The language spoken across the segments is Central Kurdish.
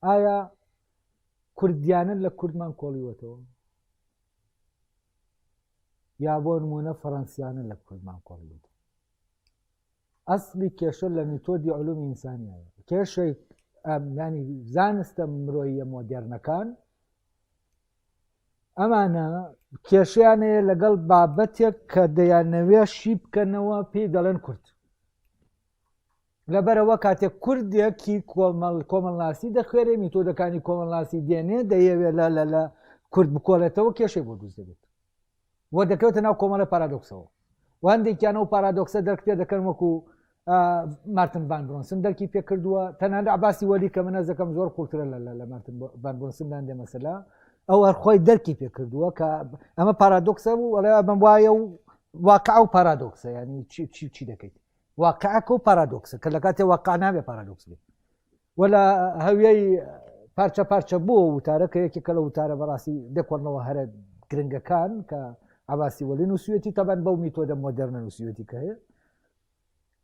ئایا کوردیانە لە کوردمان کۆڵیوەتەوە یا بۆ نمونە فەڕەنسیانە لە کوردمان کۆڵیوەتەوە؟ ئەسڵی کێشە لە میتۆدی علومی ئینسانیایە. کێشەی ینی زانستە مرۆییە مۆدێرنەکان ئەمانە کێشیانەیە لەگەڵ بابەتێک کە دەیانەوێ شی بکەنەوە پێی دەڵێن کورد. لەبەرەوە کاتێک کوردێکی کۆمەڵناسی دەخوێرێ میتۆدەکانی کۆمەڵناسی دێنێ دەیەوێت لە کورد بکۆڵێتەوە کێشەی بۆ دروست دەبێت وە دەکەوتە ناو کۆمەڵە پارادۆکسەوە. وهندێکیانە و پارادۆکسە دەرک پێ دەکەن وەکو مارتن ڤان برۆنسن دەرکی پێ کردووە. تەنانەت عەباسی وەلی کە من ئەزەکەم زۆر قوڵترە لە مارتن ڤان برۆنسندان دێ مەسەلا ئەو هەرخۆی دەرکی پێ کردووە کە ئەمە پارادۆکسە بوو وەڵێ بەم وایە و واقع و پارادۆکسە ینی چی دەکەیت واقعەکە و پارادۆکسە کە لە کاتێ واقع نابێ پارادۆکس بێت وەلا هەویەی پارچە پارچە بووە وتارە کە یەکێکە لە وتارە بەڕاستی دەکۆڵنەوە هەرە گرنگەکان کە عەباسی وەلی نووسویەتی تەبەن بەو میتۆدە مۆدێرنە نووسویەتی کە هەیە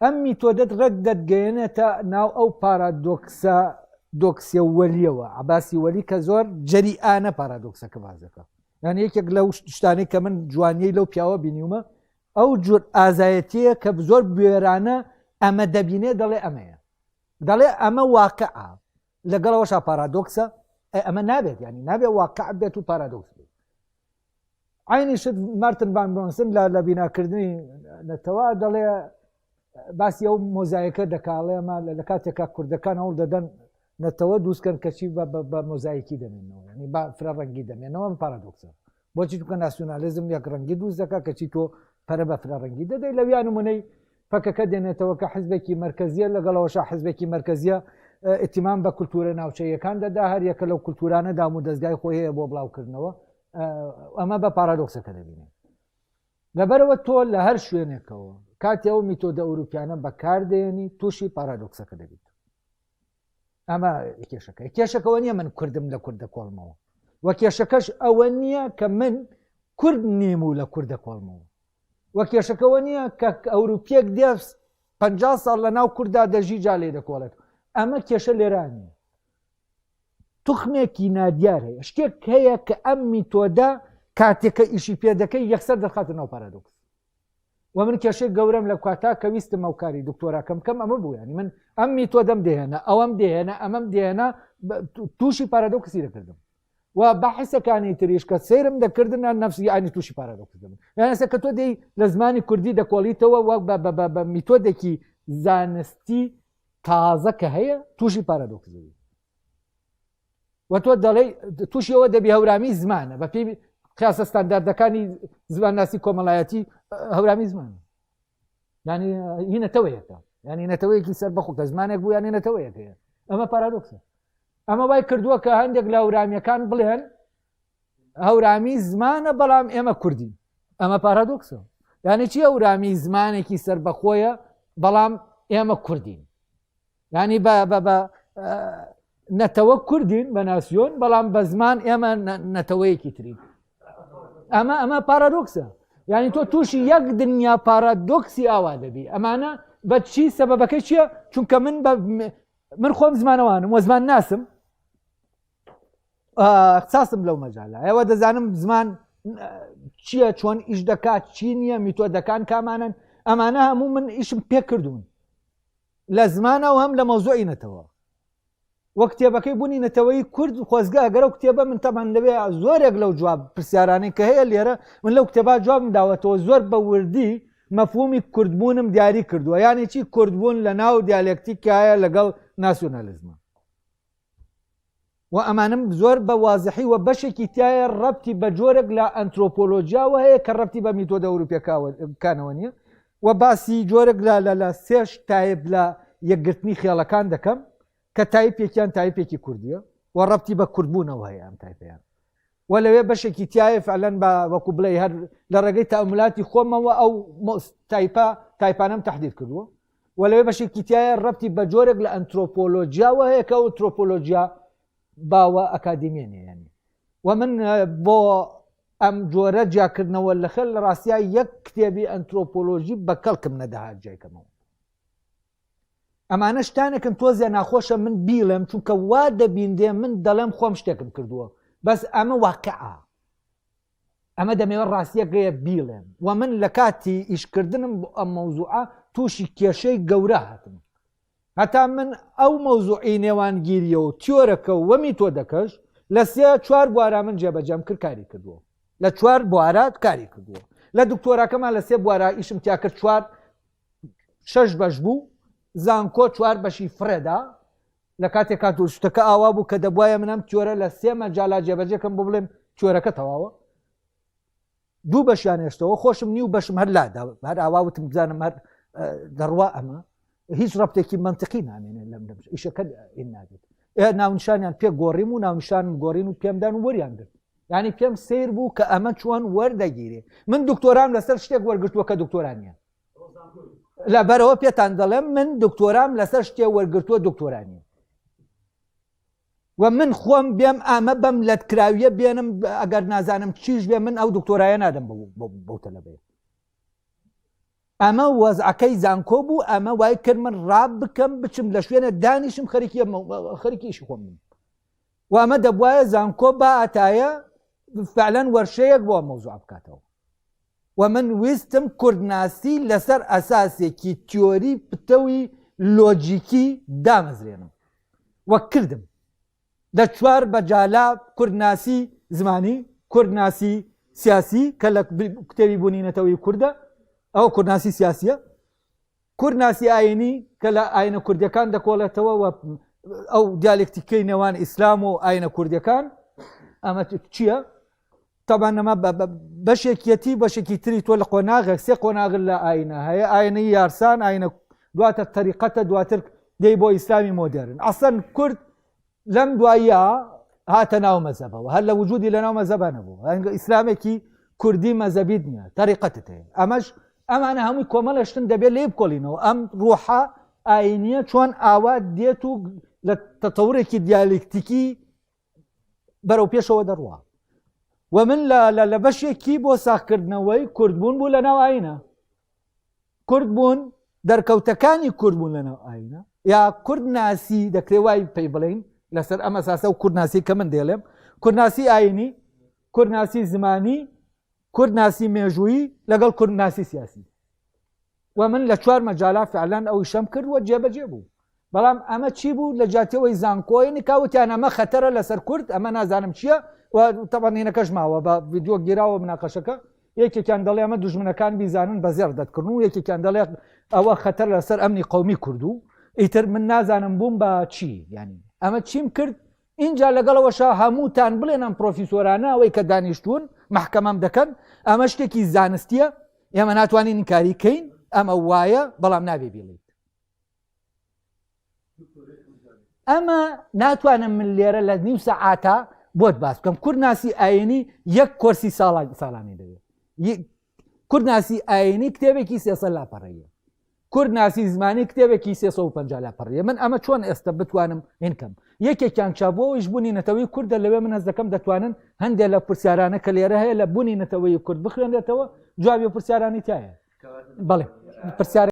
ئەم میتۆدەت ڕێک دەتگەیەنێتە ناو ئەو پارادۆکسە دۆکسیە وەلیەوە. عەباسی وەلی کە زۆر جەریئانە پارادۆکسەکە بازەکە یعنی یەکێک لەو شتانەی کە من جوانیەی لەو پیاوە بینیومە ئەو جور ئازایەتیە کە زۆر بێرانە ئەمە دەبینێ دەڵێ ئەمەیە دەڵێ ئەمە واقعە لەگەڵەوەشا پارادۆکسە ئەمە نابێت ینی نابێت واقع بێت و پارادۆکس بێت. عینی شت مارتن ڤان برۆنسن لە بیناکردنی نەتەوە دەڵێ باسی ئەو مۆزایەکە دەکاڵێمە لە کاتێکا کوردەکان هەوڵ دەدەن نەتەوە دووسکەن کەچی بە مۆزایەکی دەمێنەوە ینی با فرە ڕەنگی دەمێنەوە پارادۆکسە بۆچی توکە ناسیۆنالیزم یەک ڕەنگی دروست دەکا کەچی تۆ پەرە بە فرە ڕەنگی دەدەی لەویان نمونەی فەکەکە دێنێتەوە کە حیزبێکی مەرکەزیە لەگەڵەوەشا حیزبێکی مەرکەزیە ئیتیمام بە کولتورە ناوچەیەکان دەدا هەر یەکە لەو کولتورانە دام و دەستگای خۆی هەیە بۆ بڵاوکردنەوە ئەمە بە پارادۆکسەکە دەبینێ. لەبەرەوە تۆ لە هەر شوێنێکەوە کاتی ئەو میتۆدە ئەوروپیانە بەکاردێنی تووشی پارادۆکسەکە دەبیت. ئەمە کێشەکە کێشەکەەوە نییە من کوردم لە کوردە کۆڵمەوە وە کێشەکەش ئەوە نییە کە من کورد نیم و لە کوردە کۆڵمەوە وە کێشەکەەوە نییە کە ئەوروپیەک دێ 50 ساڵ لە ناو کووردا دەژی جا لێ دەکۆڵێت. ئەمە کێشە لێرانی توخمێکی نادیار هەیە شتێک هەیە کە ئەم میتۆدە کاتێکە ئیشی پێ دەکەی یەکسەر دەخاتە ناو پارادۆکس و من کێشەی گەورەم لە کواتا کە ویستم ئەو کاری دکتۆراکەم کەم ئەمە بوو ینی من ئەم میتۆدەم دێهێنە ئەوەم دێهێنە ئەمەم دێهێنە تووشی پارادۆکسی دەکردم و بەحسەکانی تریش کە سەیرم دەکردن نەفسی ئاینی تووشی پارادۆکس دەبن یانەسە کە تۆ دەی لە زمانی کوردی دەکۆڵیتەوە وەک بە میتۆدێکی زانستی تازە کە هەیە تووشی پارادۆکس دەبی و تۆ دەڵێ تووشیەوە دەبی هەورامی زمانە بە پێی قیاسە ستانداردەکانی زمان ناسی کۆمەڵایەتی هەورامی زمانە ینی هی نەتەوەیەکە ینی نەتەوەیەکی سەر بەخۆ کە زمانێک بوو یانی نەتەوەیەکەیە ئەمە پارادۆکسە. ئەمە وای کردووە کە هەندێک لە هەورامیەکان بڵێن هەورامی زمانە بەڵام ئێمە کوردی ئەمە پارادۆکسە یانی چی هەورامی زمانێکی سەر بەخۆیە بەڵام ئێمە کوردین ینی بە نەتەوە کوردین بە ناسیۆن بەڵام بە زمان ئێمە نەتەوەیەکی ترین ئەمە پارادۆکسە ینی تۆ تووشی یەک دنیا پارادۆکسی ئاوا دەبی. ئەمانە بە چی سەبەبەکەی چییە؟ چونکە من خۆم زمانەوانم وە زمان ناسم اختصاصم لەو مەجالە ئێوە دەزانم زمان چییە چۆن ئیش دەکات چی نییە میتۆدەکان کامانن ئەمانە هەموو من ئیشم پێ کردوون لە زمانەوە هەم لە مەوزوعی نەتەوە وە کتێبەکەی بوونی نەتەوەی کورد خۆزگە ئەگەرە و کتێبە من تەمان لەوێ زۆرێک لەو جواب پرسیارانەی کە هەیە لێرە من لەو کتێبا جواب داوەتەوە زۆر بە وردی مەفهومی کوردبوونم دیاری کردووە یانی چی کوردبوون لە ناو دیالێکتیکایە لەگەڵ ناسیۆنالیزمە و ئەمانم زۆر بە وازحی و بەشێکی تایە ڕەبتی بە جۆرێک لە ئەنترۆپۆلۆژیاوە هەیە کە ڕەبتی بە میتۆدە ئەوروپیەکانەوە نییە و باسی جۆرێک لە سێش تایب لە یەکگرتنی خێڵەکان دەکەم کە تایپێکیان تایپێکی کوردیە و ڕەبتی بە کوردبوونەوە هەیە ئەم تایپیان و لەوێ بەشێکی تایە فعلەن بە وەکو بڵێ هەر لە ڕێگەی تەئەمولاتی خۆمەوە ئەو تایپانەم تەحدید کردووە و لەوێ بەشێکی تایە ڕەبتی بە جۆرێک لە ئەنترۆپۆلۆژیاوە هەیە کە ئەنترۆپۆلۆژیا باوە ئەکادیمێنێ ینی و من بۆ ئەم جۆرە جیاکردنەوە لە خەل لە ڕاستیای یەک کتێبی ئەنترۆپۆلۆژی بە کەڵکم نەداهات جایکەمەوە ئەمانە شتانێکن تۆزیە ناخۆشە من بیڵێم چونکە وا دەبیندێ من دەڵێم خۆم شتێکم کردووە بەس ئەمە واقعە ئەمە دەمەوێت ڕاستیە گەیە بیڵێم و من لە کاتی ئیشکردنم ئەم مەوزوعە تووشی کێشەی گەورە هاتم هەتا من ئەو مەوزوعی نێوانگیریە و تیۆرەکە و وەمی تۆ دەکەش لە 3-4 بوارە من جێبەجەم کرد کاری کردووە لە 4 بوارات کاری کردووە لە دکتۆراکەمان لە 3 بوارە ئیشم تیا کرد 6 بەش بوو زانکۆ 4 بەشی فرێدا لە کاتێکا شتەکە ئاوا بوو کە دەبواە منم تیۆرە لە 3 مەجالا جێبەجێکم بۆ بڵێم تیۆرەکە تەواوە 2 بەشیان هێشتەوە خۆشم نی و بەشم هەر لادا هەر ئاواوتم بزانم هەر دەڕوا ئەمە هیچ ڕەبتێکی منتقی نامێنێت لەم ئیشەکە نابێت ناونشانیان پێ گۆڕیم و ناونشانم گۆڕین و پێمدان و وەریان گرت یعنی پێم سیر بوو کە ئەمە چۆن وەردەگیرێ من دکتۆرام لەسەر شتێک وەرگرتووە کە دکتۆرانیە لەبەرەوە پێتان دەڵێم من دکتۆرام لەسەر شتێ وەرگرتووە دکتۆرانیە و من خۆم بێم ئامە بەم لەتکراویە بێنم ئەگەر نازانم چیش بێ من ئەو دکتۆرایە نادەم بەو تەلەبەیە ئەمە وەزعەکەی زانکۆ بوو ئەمە وای کرد من ڕاب بکەم بچم لە شوێنە دانیشم خەریکیشی خۆم و ئەمە دەبواە زانکۆ با ئاتایە فعلەن وەرشەیەک بۆ مەوزوع بکاتەوە و من ویستم کوردناسی لەسەر ئەساسێکی تیۆری پتەوی لۆجیکی دامەزرێنم وەک کردم لە 4 بەجالا کوردناسی زمانی کوردناسی سیاسی کە لە کتێبی بوونینەتەوەی کووردە ئەو کوردناسی سیاسیە کوردناسی ئاینی کە لە ئاینە کوردەکان دەکۆڵێتەوە و ئەو دیالکتیکەی نێوان ئیسلام و ئاینە کوردەکان ئەمە چییە؟ طبعا ئەمە بەشێکیەتی بەشێکی تری تۆ لە قۆناغێک 3 قۆناغل لە ئاینە هەیە ئاینەی یارسان ئاینە دواتە تەریقەتە دواتر دەی بۆ ئیسلامی مۆدرن ئەسڵەن کورد لەم دواییە هاتە ناو مەزەبەوە هەر لە وجودی لە ناو مەزەبە نەبوو ئیسلامێکی کوردی مەزەبیت نییە تەریقەتت هەیە ئەمانە هەمووی کۆمەڵەشتن دەبێت لێ بکۆڵینەوە ئەم ڕوحە ئاینیە چۆن ئاوا دێت و لە تەتەورێکی دیالکتیکی بەرەو پێشەوە دەڕوە و من لە بەشێکی بۆ ساختکردنەوەی کوردبوون بوو لە ناو ئاینە کوردبوون دەرکەوتەکانی کوردبوون لە ناو ئاینە یا کورد ناسی دەکرێ وای پێی بڵین لەسەر ئەمە ئەساسە و کوردناسی کە من دێڵێم کوردناسی ئاینی کوردناسی زمانی کوردناسی مێژوویی لەگەڵ کوردناسی سیاسی و من لە 4 مەجالا فعلان ئەوی شەم کرد و جێبەجێ بوو بەڵام ئەمە چی بوو لە جاتەوەی زانکۆی کاوتیان ئەمە خەتەرە لەسەر کورد ئەمە نازانم چییە و تەبانینەکەش ماوە بە ڤیدیۆ گیراوە مناقەشەکە یەکێکیان دەڵێ ئەمە دوژمنەکان بیزانن بە زێر دەتکردن و یەکێکیان دەڵێ ئەوە خەتەر لەسەر ئەمنی قەومی کورد و ئیتر من نازانم بووم بە چی ینی ئەمە چیم کرد اینجا لەگەڵەوەشە هەمووتان بڵێن ئەم پرۆفیسۆرانە ئەوەی کە دانیشتوون محکەمەم دەکەن ئەمە شتێکی زانستیە ئێمە ناتوانین ئینکاری کەین ئەمە وایە بەڵام نابێ بێڵیت ئەمە ناتوانم من لێرە لە نیو سەعاتە بۆت باس بکەم کوردناسی ئاینی 1 کۆرسی ساڵانی دەوێت کوردناسی ئاینی کتێبێکی 300 لاپەڕەیە کوردناسی زمانی کتێبێکی 350 لاپەڕەیە من ئەمە چۆن ئێستا بتوانم هێنکەم یەکێکیان چابۆەوەیش بوونی نەتەوەی کووردە لەوێ من هەز دەکەم دەتوانن هەندێک لە پرسیارانە کە لێرە هەیە لە بوونی نەتەوەی کورد بخوێنێتەوە جوابی پرسیارانی تایە بەڵێ پرسیار